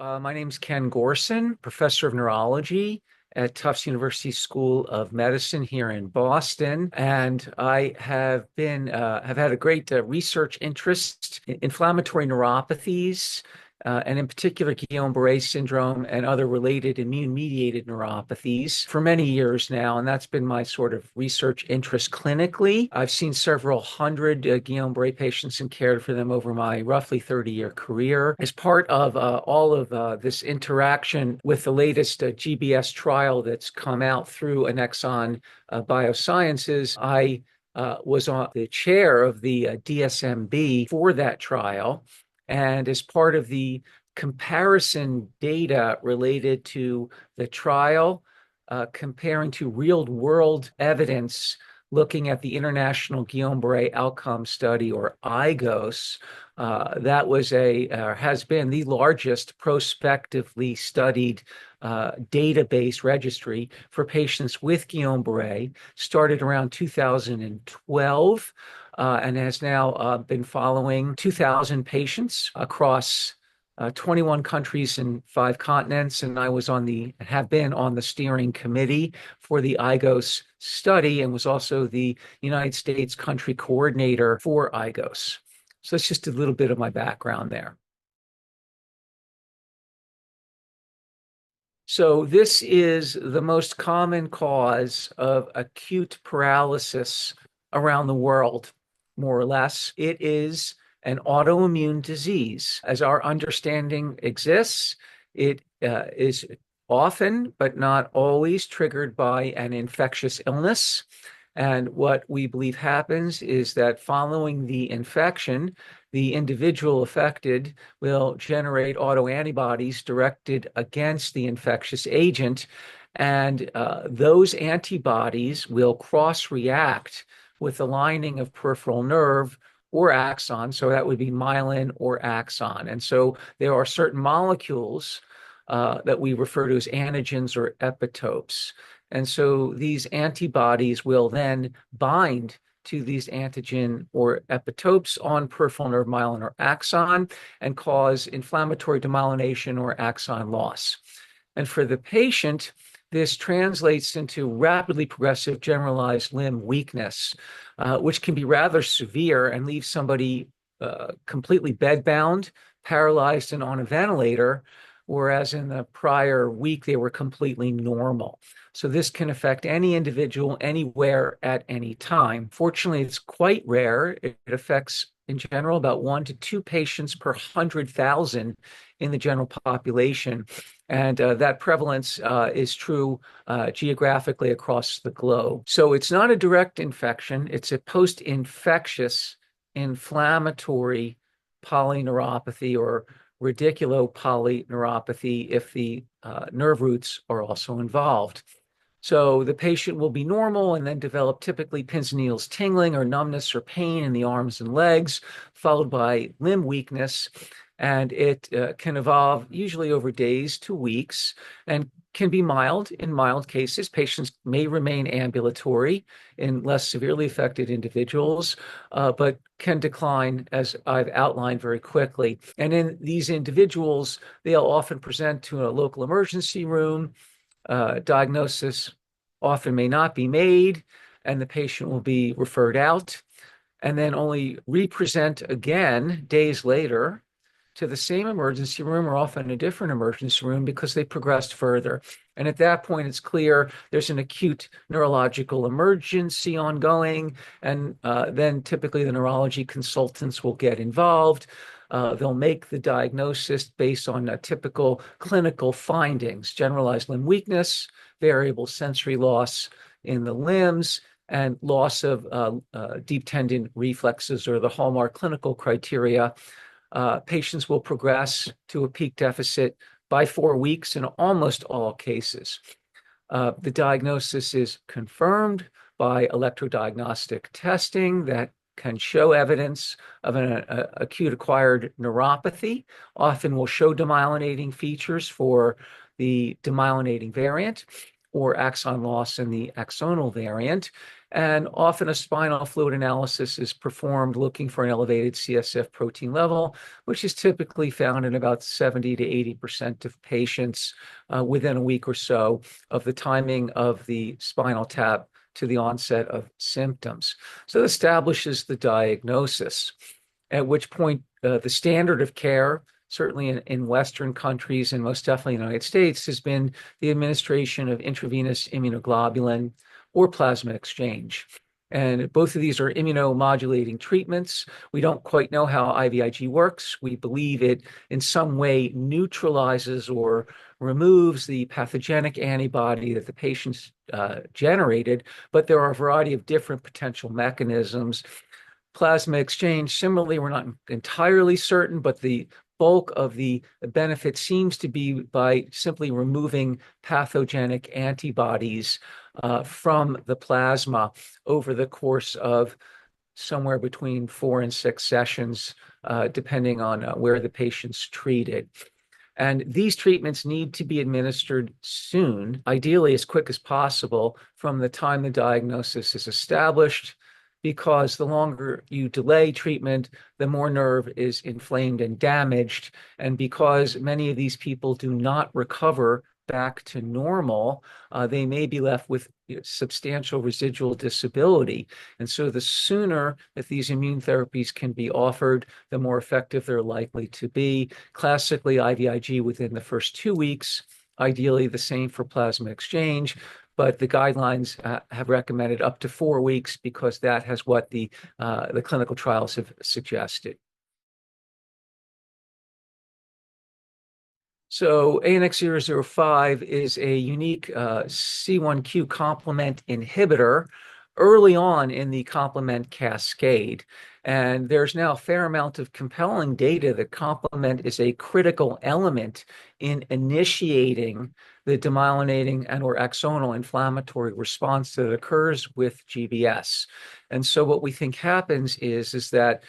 My name's Ken Gorson, professor of neurology at Tufts University School of Medicine here in Boston, and I have had a great research interest in inflammatory neuropathies, and in particular Guillain-Barré syndrome and other related immune-mediated neuropathies for many years now, and that's been my sort of research interest clinically. I've seen several hundred Guillain-Barré patients and cared for them over my roughly 30-year career. As part of all of this interaction with the latest GBS trial that's come out through ANX005 Biosciences, I was on the chair of the DSMB for that trial. And as part of the comparison data related to the trial, comparing to real-world evidence, looking at the International Guillain-Barré Outcome Study, or IGOS, that was has been the largest prospectively studied database registry for patients with Guillain-Barré, started around 2012. And has now been following 2,000 patients across 21 countries and 5 continents. And I have been on the steering committee for the IGOS study and was also the United States country coordinator for IGOS. So that's just a little bit of my background there. So this is the most common cause of acute paralysis around the world, more or less. It is an autoimmune disease. As our understanding exists, it is often, but not always, triggered by an infectious illness. And what we believe happens is that following the infection, the individual affected will generate autoantibodies directed against the infectious agent. And those antibodies will cross-react with the lining of peripheral nerve or axon. So that would be myelin or axon. And so there are certain molecules that we refer to as antigens or epitopes. And so these antibodies will then bind to these antigen or epitopes on peripheral nerve myelin or axon and cause inflammatory demyelination or axon loss. And for the patient, this translates into rapidly progressive generalized limb weakness, which can be rather severe and leave somebody completely bedbound, paralyzed, and on a ventilator, whereas in the prior week, they were completely normal. So this can affect any individual anywhere at any time. Fortunately, it's quite rare. It affects, in general, about 1 to 2 patients per 100,000 in the general population. And that prevalence is true geographically across the globe. So it's not a direct infection. It's a post-infectious inflammatory polyneuropathy or radiculopolyneuropathy if the nerve roots are also involved. So the patient will be normal and then develop typically pins and needles tingling or numbness or pain in the arms and legs, followed by limb weakness. And it can evolve usually over days to weeks and can be mild. In mild cases, patients may remain ambulatory in less severely affected individuals, but can decline, as I've outlined, very quickly. And in these individuals, they'll often present to a local emergency room. Diagnosis often may not be made, and the patient will be referred out and then only re-present again days later to the same emergency room or often a different emergency room because they progressed further. And at that point, it's clear there's an acute neurological emergency ongoing, and then typically the neurology consultants will get involved. They'll make the diagnosis based on typical clinical findings: generalized limb weakness, variable sensory loss in the limbs, and loss of deep tendon reflexes, or the hallmark clinical criteria. Patients will progress to a peak deficit by 4 weeks in almost all cases. The diagnosis is confirmed by electrodiagnostic testing that can show evidence of an acute acquired neuropathy. Often will show demyelinating features for the demyelinating variant or axon loss in the axonal variant. And often a spinal fluid analysis is performed looking for an elevated CSF protein level, which is typically found in about 70 to 80% of patients within a week or so of the timing of the spinal tap to the onset of symptoms. So it establishes the diagnosis, at which point the standard of care, certainly in Western countries and most definitely in the United States, has been the administration of intravenous immunoglobulin or plasma exchange. And both of these are immunomodulating treatments. We don't quite know how IVIG works. We believe it in some way neutralizes or removes the pathogenic antibody that the patient's generated, but there are a variety of different potential mechanisms. Plasma exchange, similarly, we're not entirely certain, but the bulk of the benefit seems to be by simply removing pathogenic antibodies from the plasma over the course of somewhere between 4 and 6 sessions, depending on where the patient's treated. And these treatments need to be administered soon, ideally as quick as possible from the time the diagnosis is established, because the longer you delay treatment, the more nerve is inflamed and damaged. And because many of these people do not recover back to normal, they may be left with substantial residual disability. And so the sooner that these immune therapies can be offered, the more effective they're likely to be. Classically, IVIG within the first 2 weeks, ideally the same for plasma exchange, but the guidelines have recommended up to 4 weeks because that has what the clinical trials have suggested. So ANX005 is a unique C1q complement inhibitor early on in the complement cascade. And there's now a fair amount of compelling data that complement is a critical element in initiating the demyelinating and or axonal inflammatory response that occurs with GBS. And so what we think happens is that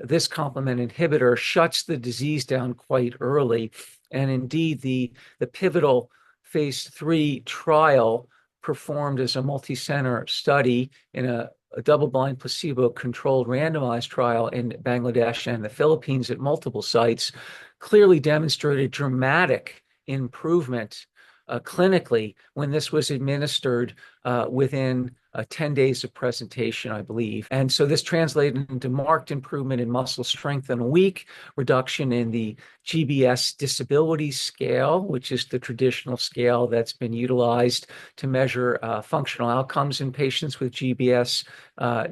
this complement inhibitor shuts the disease down quite early. And indeed, the pivotal phase 3 trial performed as a multi-center study in a double-blind placebo-controlled randomized trial in Bangladesh and the Philippines at multiple sites clearly demonstrated dramatic improvement clinically when this was administered within 10 days of presentation, I believe. And so this translated into marked improvement in muscle strength in a week, reduction in the GBS disability scale, which is the traditional scale that's been utilized to measure functional outcomes in patients with GBS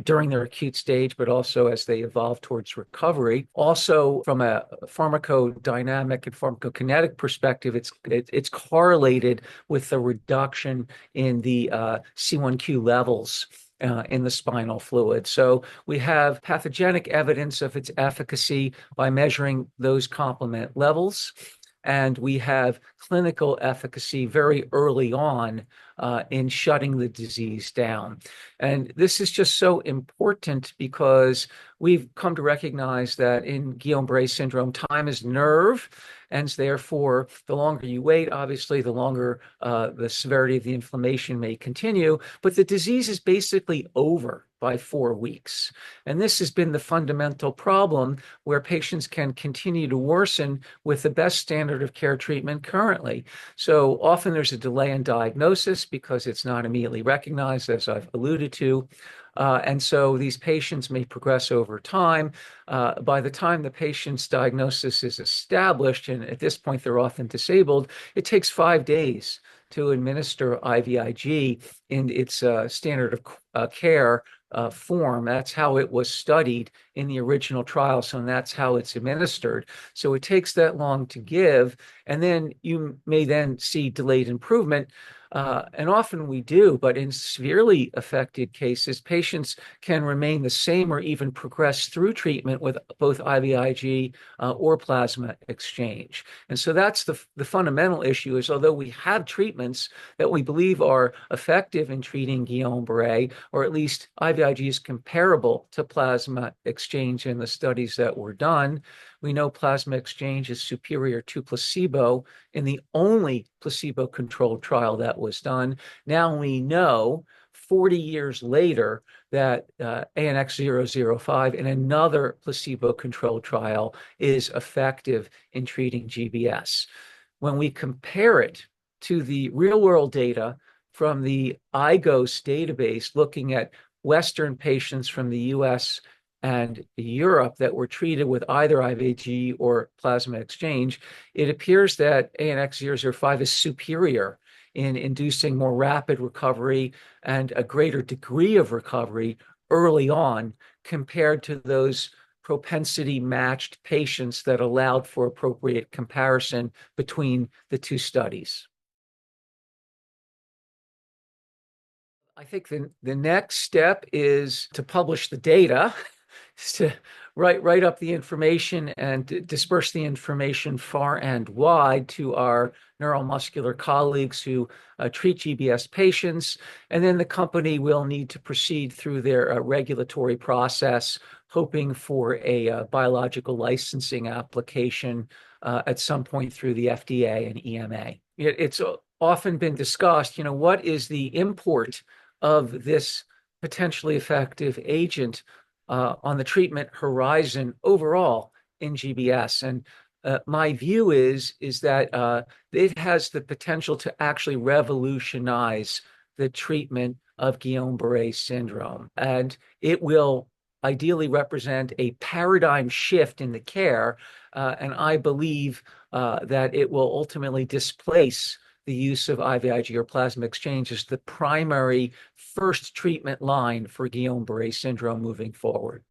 during their acute stage, but also as they evolve towards recovery. Also, from a pharmacodynamic and pharmacokinetic perspective, it's correlated with the reduction in the C1q levels in the spinal fluid. So we have pathogenic evidence of its efficacy by measuring those complement levels. And we have clinical efficacy very early on in shutting the disease down. And this is just so important because we've come to recognize that in Guillain-Barré syndrome, time is nerve, and therefore, the longer you wait, obviously, the longer the severity of the inflammation may continue, but the disease is basically over by 4 weeks. And this has been the fundamental problem where patients can continue to worsen with the best standard of care treatment currently. So often there's a delay in diagnosis because it's not immediately recognized, as I've alluded to. And so these patients may progress over time. By the time the patient's diagnosis is established, and at this point they're often disabled, it takes 5 days to administer IVIG in its standard of care form. That's how it was studied in the original trial, so that's how it's administered. So it takes that long to give, and then you may then see delayed improvement. And often we do, but in severely affected cases, patients can remain the same or even progress through treatment with both IVIG or plasma exchange. And so that's the fundamental issue is although we have treatments that we believe are effective in treating Guillain-Barré, or at least IVIG is comparable to plasma exchange in the studies that were done, we know plasma exchange is superior to placebo in the only placebo-controlled trial that was done. Now we know 40 years later that ANX005 in another placebo-controlled trial is effective in treating GBS. When we compare it to the real-world data from the IGOS database, looking at Western patients from the US and Europe that were treated with either IVIG or plasma exchange, it appears that ANX005 is superior in inducing more rapid recovery and a greater degree of recovery early on compared to those propensity matched patients that allowed for appropriate comparison between the two studies. I think the next step is to publish the data, to write up the information and disperse the information far and wide to our neuromuscular colleagues who treat GBS patients. And then the company will need to proceed through their regulatory process, hoping for a biological licensing application at some point through the FDA and EMA. It's often been discussed, what is the import of this potentially effective agent on the treatment horizon overall in GBS. And my view is that it has the potential to actually revolutionize the treatment of Guillain-Barré syndrome. And it will ideally represent a paradigm shift in the care. And I believe that it will ultimately displace the use of IVIG or plasma exchange as the primary first treatment line for Guillain-Barré syndrome moving forward.